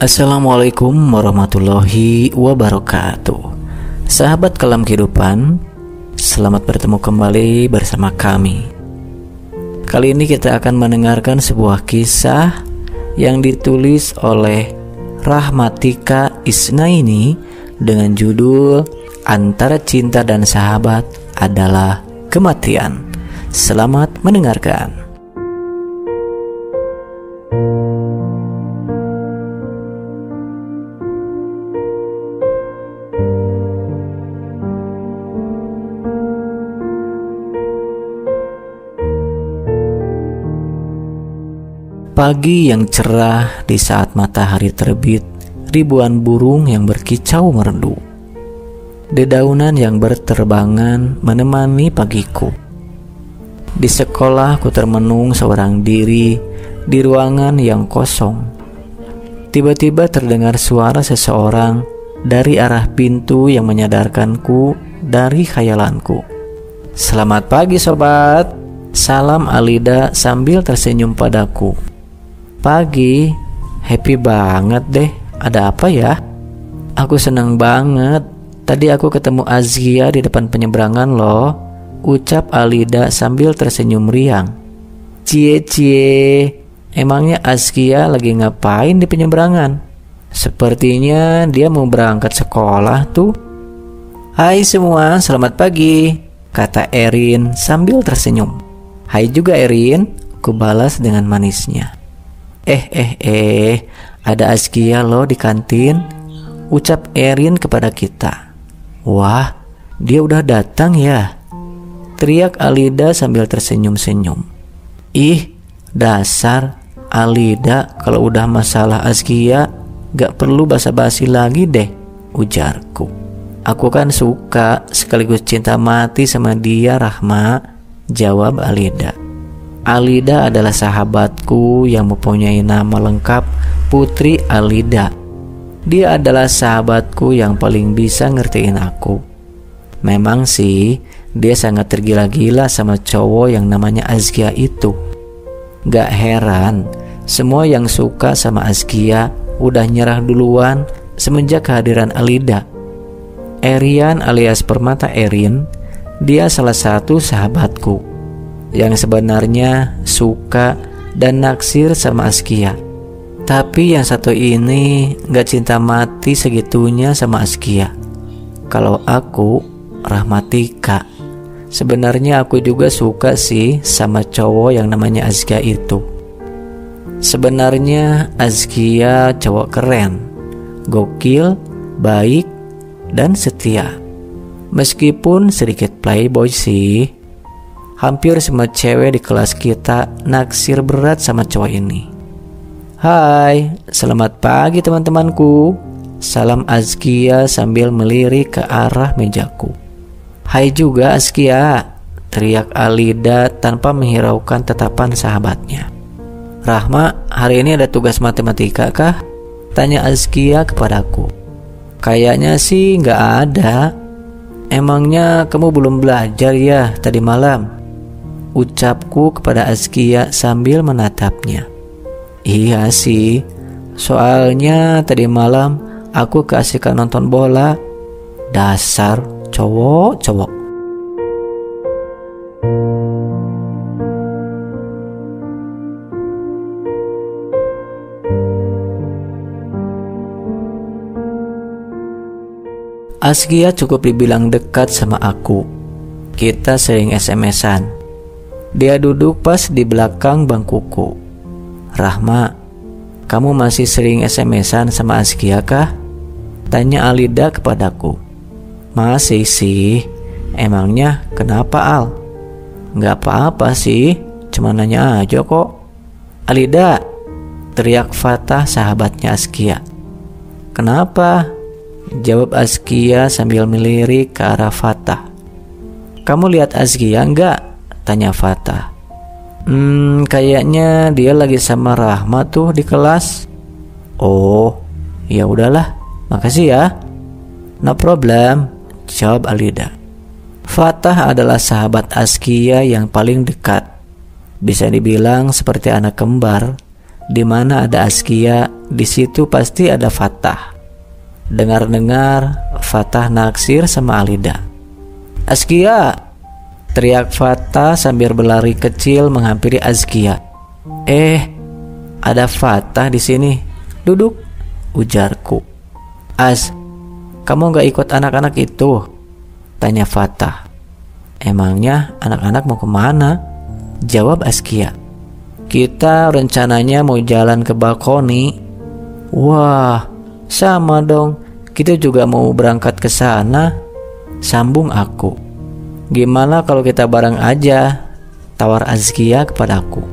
Assalamualaikum warahmatullahi wabarakatuh. Sahabat Kalam Kehidupan, selamat bertemu kembali bersama kami. Kali ini kita akan mendengarkan sebuah kisah yang ditulis oleh Rahmatika Isnaini dengan judul Antara Cinta dan Sahabat Adalah Kematian. Selamat mendengarkan. Pagi yang cerah di saat matahari terbit, ribuan burung yang berkicau merdu. Dedaunan yang berterbangan menemani pagiku. Di sekolah ku termenung seorang diri di ruangan yang kosong. Tiba-tiba terdengar suara seseorang dari arah pintu yang menyadarkanku dari khayalanku. "Selamat pagi sobat," salam Alida sambil tersenyum padaku. "Pagi, happy banget deh. Ada apa ya?" "Aku senang banget. Tadi aku ketemu Azkia di depan penyeberangan loh," ucap Alida sambil tersenyum riang. "Cie, emangnya Azkia lagi ngapain di penyeberangan? Sepertinya dia mau berangkat sekolah tuh." "Hai semua, selamat pagi," kata Erin sambil tersenyum. "Hai juga Erin," ku balas dengan manisnya. Ada Azkia loh di kantin," ucap Erin kepada kita. "Wah, dia udah datang ya?" teriak Alida sambil tersenyum-senyum. "Ih, dasar Alida, kalau udah masalah Azkia gak perlu basa-basi lagi deh," ujarku. "Aku kan suka sekaligus cinta mati sama dia, Rahma," jawab Alida. Alida adalah sahabatku yang mempunyai nama lengkap Putri Alida. Dia adalah sahabatku yang paling bisa ngertiin aku. Memang sih, dia sangat tergila-gila sama cowok yang namanya Azkia itu. Gak heran, semua yang suka sama Azkia udah nyerah duluan semenjak kehadiran Alida. Erian alias Permata Erin, dia salah satu sahabatku yang sebenarnya suka dan naksir sama Azkia. Tapi yang satu ini gak cinta mati segitunya sama Azkia. Kalau aku, Rahmatika, sebenarnya aku juga suka sih sama cowok yang namanya Azkia itu. Sebenarnya Azkia cowok keren, gokil, baik, dan setia. Meskipun sedikit playboy sih. Hampir semua cewek di kelas kita naksir berat sama cowok ini. "Hai, selamat pagi teman-temanku," salam Azkia sambil melirik ke arah mejaku. "Hai juga Azkia," teriak Alida tanpa menghiraukan tatapan sahabatnya. "Rahma, hari ini ada tugas matematika kah?" tanya Azkia kepadaku. "Kayaknya sih gak ada." "Emangnya kamu belum belajar ya tadi malam?" ucapku kepada Azkia sambil menatapnya. "Iya sih, soalnya tadi malam aku keasikan nonton bola." Dasar cowok. Azkia cukup dibilang dekat sama aku. Kita sering SMS-an. Dia duduk pas di belakang bangkuku. "Rahma, kamu masih sering SMS-an sama Azkia kah?" tanya Alida kepadaku. "Masih sih. Emangnya kenapa, Al?" "Gak apa-apa sih, cuma nanya aja kok." "Alida," teriak Fatah sahabatnya Azkia. "Kenapa?" jawab Azkia sambil melirik ke arah Fatah. "Kamu lihat Azkia enggak?" tanya Fatah. Kayaknya dia lagi sama Rahma tuh di kelas." "Oh, ya udahlah, makasih ya." "No problem," jawab Alida. Fatah adalah sahabat Azkia yang paling dekat. Bisa dibilang seperti anak kembar, Di mana ada Askia, di situ pasti ada Fatah. Dengar-dengar, Fatah naksir sama Alida. "Askia!" teriak Fatah sambil berlari kecil menghampiri Askia. Ada Fatah di sini. "Duduk," ujarku. "As, kamu gak ikut anak-anak itu?" tanya Fatah. "Emangnya anak-anak mau kemana?" jawab Askia. "Kita rencananya mau jalan ke balkoni." "Wah, sama dong. Kita juga mau berangkat ke sana," sambung aku. "Gimana kalau kita bareng aja?" tawar Askia kepadaku.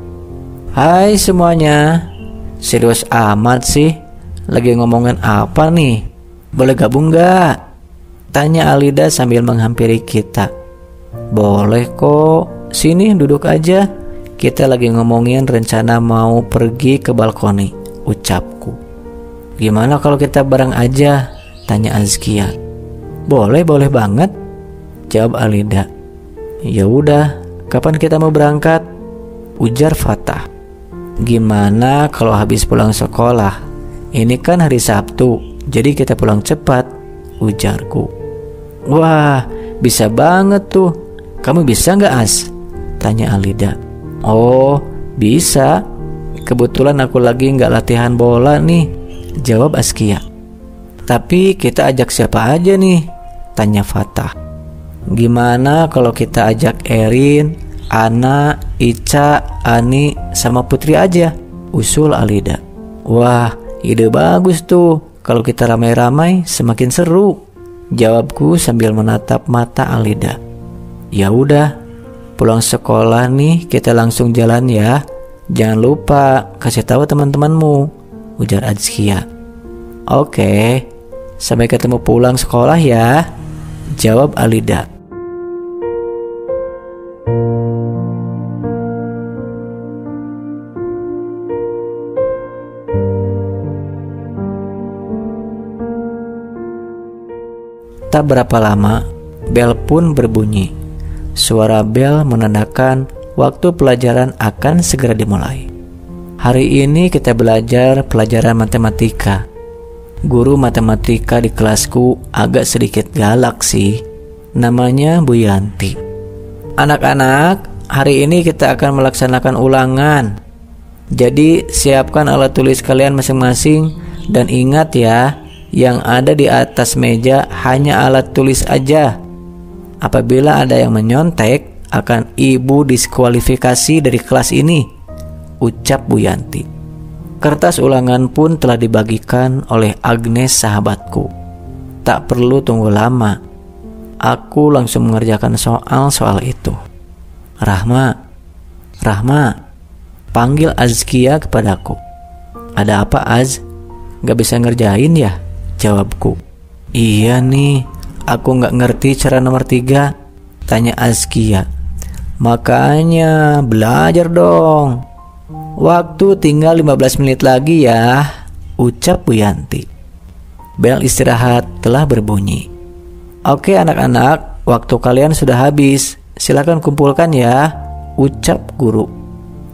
"Hai semuanya, serius amat sih? Lagi ngomongin apa nih? Boleh gabung gak?" tanya Alida sambil menghampiri kita. "Boleh kok, sini duduk aja. Kita lagi ngomongin rencana mau pergi ke balkoni," ucapku. "Gimana kalau kita bareng aja?" tanya Askia. Boleh banget," jawab Alida. "Ya udah, kapan kita mau berangkat?" ujar Fatah. "Gimana kalau habis pulang sekolah? Ini kan hari Sabtu, jadi kita pulang cepat," ujarku. "Wah, bisa banget tuh. Kamu bisa nggak, As?" tanya Alida. "Oh, bisa. Kebetulan aku lagi nggak latihan bola nih," jawab Askia. "Tapi kita ajak siapa aja nih?" tanya Fatah. "Gimana kalau kita ajak Erin, Ana, Ica, Ani, sama Putri aja?" usul Alida. "Wah, ide bagus tuh. Kalau kita ramai-ramai semakin seru," jawabku sambil menatap mata Alida. "Ya udah, pulang sekolah nih kita langsung jalan ya. Jangan lupa kasih tahu teman-temanmu," ujar Askia. "Oke, sampai ketemu pulang sekolah ya," jawab Alida. Tak berapa lama, bel pun berbunyi. Suara bel menandakan waktu pelajaran akan segera dimulai. Hari ini kita belajar pelajaran matematika. Guru matematika di kelasku agak sedikit galak sih. Namanya Bu Yanti. "Anak-anak, hari ini kita akan melaksanakan ulangan. Jadi siapkan alat tulis kalian masing-masing dan ingat ya, yang ada di atas meja hanya alat tulis aja. Apabila ada yang menyontek, akan ibu diskualifikasi dari kelas ini," ucap Bu Yanti. Kertas ulangan pun telah dibagikan oleh Agnes sahabatku. Tak perlu tunggu lama, aku langsung mengerjakan soal-soal itu. Rahma, panggil Askia kepadaku. "Ada apa, Az? Gak bisa ngerjain ya?" jawabku. "Iya nih, aku gak ngerti cara nomor 3, tanya Askia. "Makanya belajar dong. Waktu tinggal 15 menit lagi ya," ucap Bu Yanti. Bel istirahat telah berbunyi. "Oke anak-anak, waktu kalian sudah habis. Silakan kumpulkan ya," ucap guru.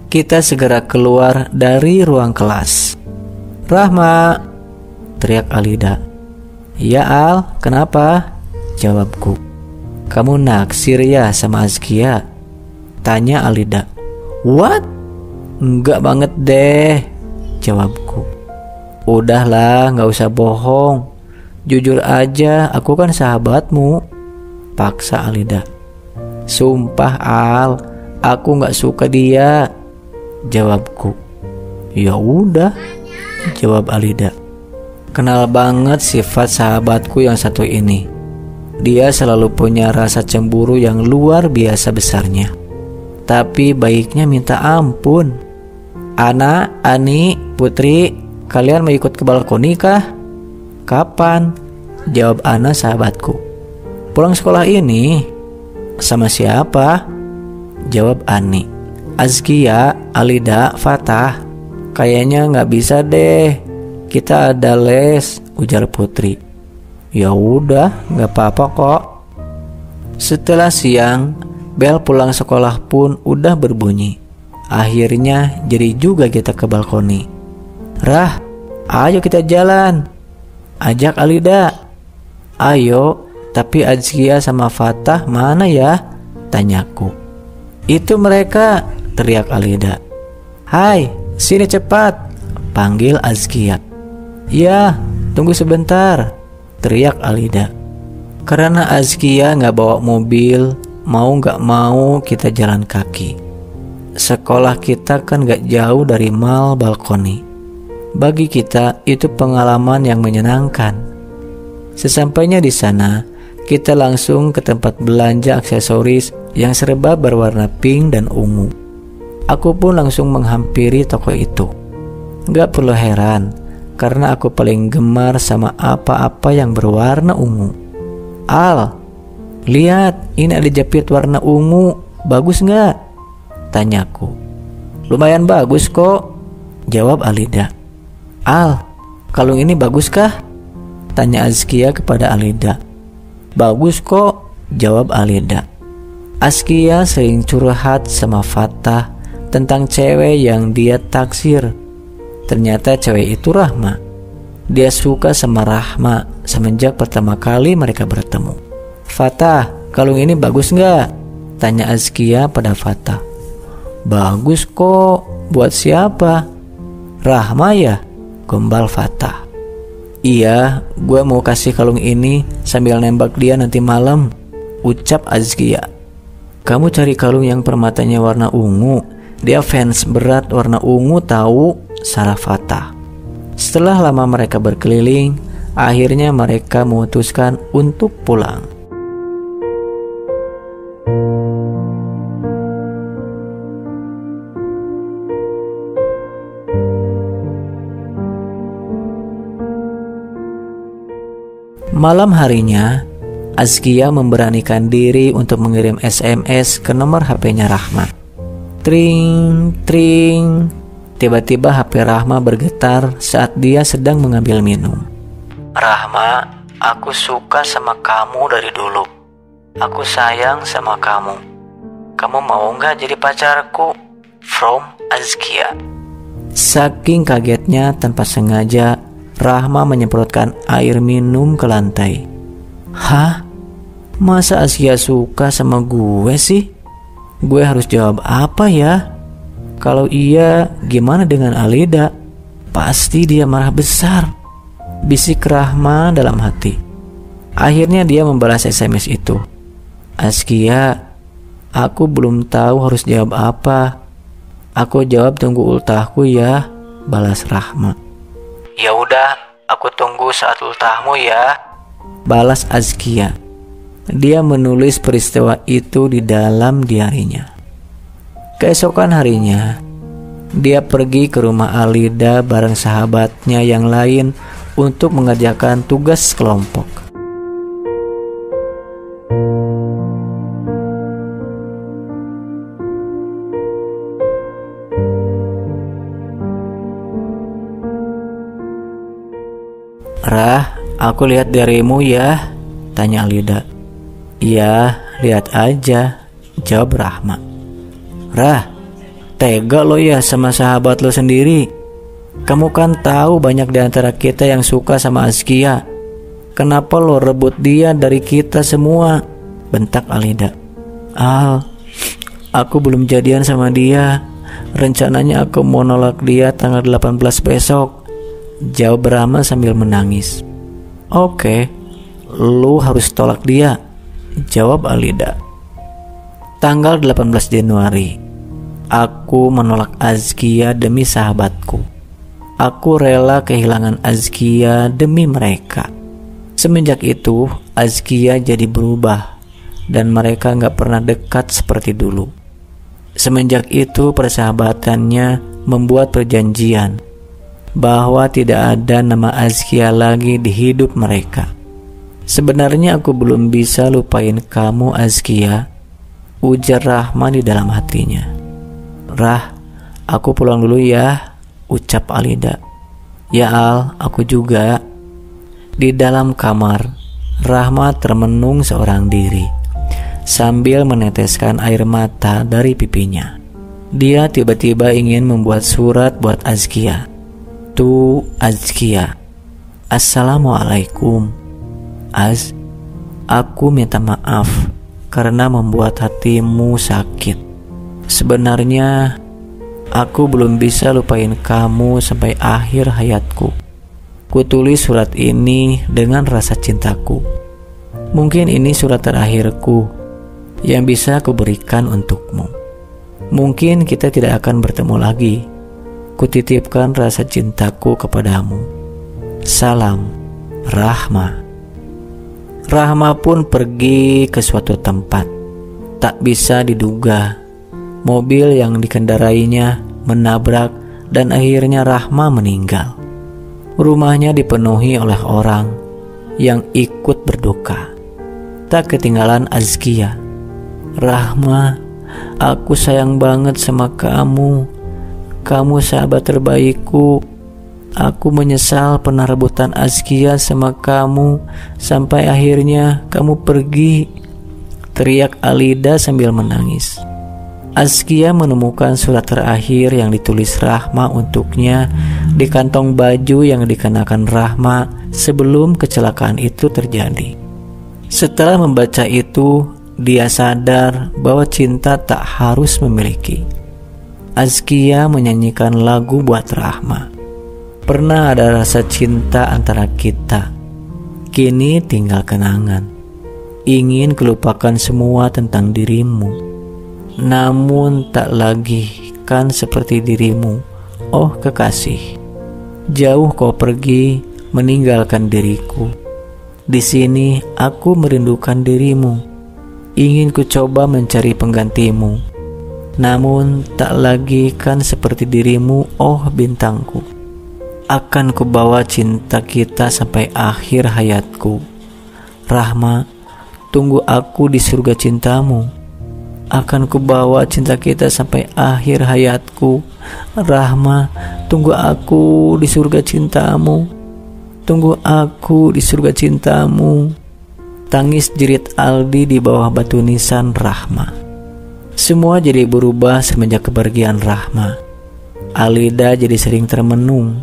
Kita segera keluar dari ruang kelas. "Rahma," teriak Alida. "Ya Al, kenapa?" jawabku. "Kamu naksir ya sama Askia?" tanya Alida. "What? Enggak banget deh," jawabku. "Udahlah, gak usah bohong. Jujur aja, aku kan sahabatmu," paksa Alida. "Sumpah Al, aku gak suka dia," jawabku. "Ya udah," jawab Alida. Kenal banget sifat sahabatku yang satu ini. Dia selalu punya rasa cemburu yang luar biasa besarnya. Tapi baiknya minta ampun. "Ana, Ani, Putri, kalian mau ikut ke balkoni kah?" "Kapan?" jawab Ana sahabatku. "Pulang sekolah ini." "Sama siapa?" jawab Ani. "Askia, Alida, Fatah." "Kayaknya gak bisa deh. Kita ada les," ujar Putri. "Ya udah, gak apa-apa kok." Setelah siang, bel pulang sekolah pun udah berbunyi. Akhirnya jadi juga kita ke balkoni. Rah, ayo kita jalan, ajak Alida. Ayo, tapi Azkia sama Fatah mana ya? Tanyaku. Itu mereka, teriak Alida. Hai, sini cepat, panggil Azkia. Ya, tunggu sebentar, teriak Alida. Karena Azkia gak bawa mobil, mau gak mau kita jalan kaki. Sekolah kita kan gak jauh dari Mall Balkoni. Bagi kita itu pengalaman yang menyenangkan. Sesampainya di sana, kita langsung ke tempat belanja aksesoris yang serba berwarna pink dan ungu. Aku pun langsung menghampiri toko itu. Gak perlu heran, karena aku paling gemar sama apa-apa yang berwarna ungu. Al, lihat, ini ada jepit warna ungu, bagus gak? Tanyaku. Lumayan bagus kok, jawab Alida. Al, kalung ini bagus kah? Tanya Azkia kepada Alida. Bagus kok, jawab Alida. Azkia sering curhat sama Fatah tentang cewek yang dia taksir. Ternyata cewek itu Rahma. Dia suka sama Rahma semenjak pertama kali mereka bertemu. Fatah, kalung ini bagus gak? Tanya Azkia pada Fatah. Bagus kok, buat siapa? Rahma ya? Gombal Fatah. Iya, gue mau kasih kalung ini sambil nembak dia nanti malam, ucap Azkia. Kamu cari kalung yang permatanya warna ungu. Dia fans berat warna ungu tahu, salah Fatah. Setelah lama mereka berkeliling, akhirnya mereka memutuskan untuk pulang. Malam harinya, Azkia memberanikan diri untuk mengirim SMS ke nomor HP-nya Rahma. Tring, tring. Tiba-tiba HP Rahma bergetar saat dia sedang mengambil minum. Rahma, aku suka sama kamu dari dulu. Aku sayang sama kamu. Kamu mau gak jadi pacarku? From Azkia. Saking kagetnya tanpa sengaja, Rahma menyemprotkan air minum ke lantai. Hah? Masa Azkia suka sama gue sih? Gue harus jawab apa ya? Kalau iya, gimana dengan Alida? Pasti dia marah besar, bisik Rahma dalam hati. Akhirnya dia membalas SMS itu. Azkia, aku belum tahu harus jawab apa. Aku jawab tunggu ultahku ya, balas Rahma. Ya udah, aku tunggu saat ultahmu ya, balas Azkia. Dia menulis peristiwa itu di dalam diarinya. Keesokan harinya, dia pergi ke rumah Alida bareng sahabatnya yang lain untuk mengerjakan tugas kelompok. Rah, aku lihat diarimu ya, tanya Alida. Iya, lihat aja, jawab Rahma. Rah, tega lo ya sama sahabat lo sendiri. Kamu kan tahu banyak di antara kita yang suka sama Azkia. Kenapa lo rebut dia dari kita semua? Bentak Alida. Al, aku belum jadian sama dia. Rencananya aku mau nolak dia tanggal 18 besok, jawab Rahma sambil menangis. Oke, lu harus tolak dia, jawab Alida. Tanggal 18 Januari, aku menolak Azkia demi sahabatku. Aku rela kehilangan Azkia demi mereka. Semenjak itu, Azkia jadi berubah dan mereka gak pernah dekat seperti dulu. Semenjak itu persahabatannya membuat perjanjian bahwa tidak ada nama Azkia lagi di hidup mereka. Sebenarnya aku belum bisa lupain kamu Azkia, ujar Rahma di dalam hatinya. Rah, aku pulang dulu ya, ucap Alida. Ya Al, aku juga. Di dalam kamar, Rahma termenung seorang diri sambil meneteskan air mata dari pipinya. Dia tiba-tiba ingin membuat surat buat Azkia. yaitu Azkia. Assalamualaikum. Az, aku minta maaf karena membuat hatimu sakit. Sebenarnya aku belum bisa lupain kamu sampai akhir hayatku. Kutulis surat ini dengan rasa cintaku. Mungkin ini surat terakhirku yang bisa kuberikan untukmu. Mungkin kita tidak akan bertemu lagi. Kutitipkan rasa cintaku kepadamu. Salam, Rahma. Rahma pun pergi ke suatu tempat. Tak bisa diduga, mobil yang dikendarainya menabrak dan akhirnya Rahma meninggal. Rumahnya dipenuhi oleh orang yang ikut berduka. Tak ketinggalan Azkia. Rahma, aku sayang banget sama kamu. Kamu sahabat terbaikku. Aku menyesal pernah rebutan Azkia sama kamu sampai akhirnya kamu pergi, teriak Alida sambil menangis. Azkia menemukan surat terakhir yang ditulis Rahma untuknya di kantong baju yang dikenakan Rahma sebelum kecelakaan itu terjadi. Setelah membaca itu, dia sadar bahwa cinta tak harus memiliki. Azkia menyanyikan lagu buat Rahma. Pernah ada rasa cinta antara kita, kini tinggal kenangan. Ingin kelupakan semua tentang dirimu, namun tak lagi kan seperti dirimu, oh kekasih. Jauh kau pergi meninggalkan diriku. Di sini aku merindukan dirimu. Ingin ku coba mencari penggantimu, namun tak lagi kan seperti dirimu, oh bintangku. Akan ku bawa cinta kita sampai akhir hayatku. Rahma, tunggu aku di surga cintamu. Akan ku bawa cinta kita sampai akhir hayatku. Rahma, tunggu aku di surga cintamu. Tunggu aku di surga cintamu. Tangis jerit Aldi di bawah batu nisan Rahma. Semua jadi berubah semenjak kepergian Rahma. Alida jadi sering termenung.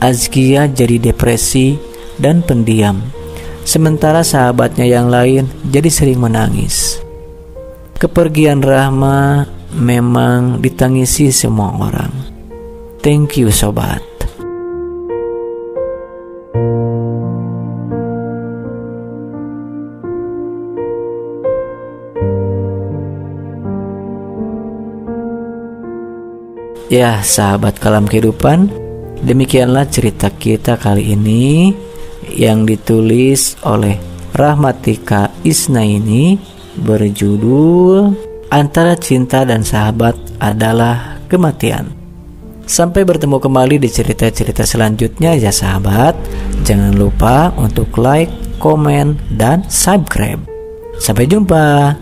Azkia jadi depresi dan pendiam. Sementara sahabatnya yang lain jadi sering menangis. Kepergian Rahma memang ditangisi semua orang. Thank you sobat. Ya sahabat Kalam Kehidupan, demikianlah cerita kita kali ini yang ditulis oleh Rahmatika Isnaini berjudul Antara Cinta dan Sahabat Adalah Kematian. Sampai bertemu kembali di cerita-cerita selanjutnya ya sahabat. Jangan lupa untuk like, komen, dan subscribe. Sampai jumpa.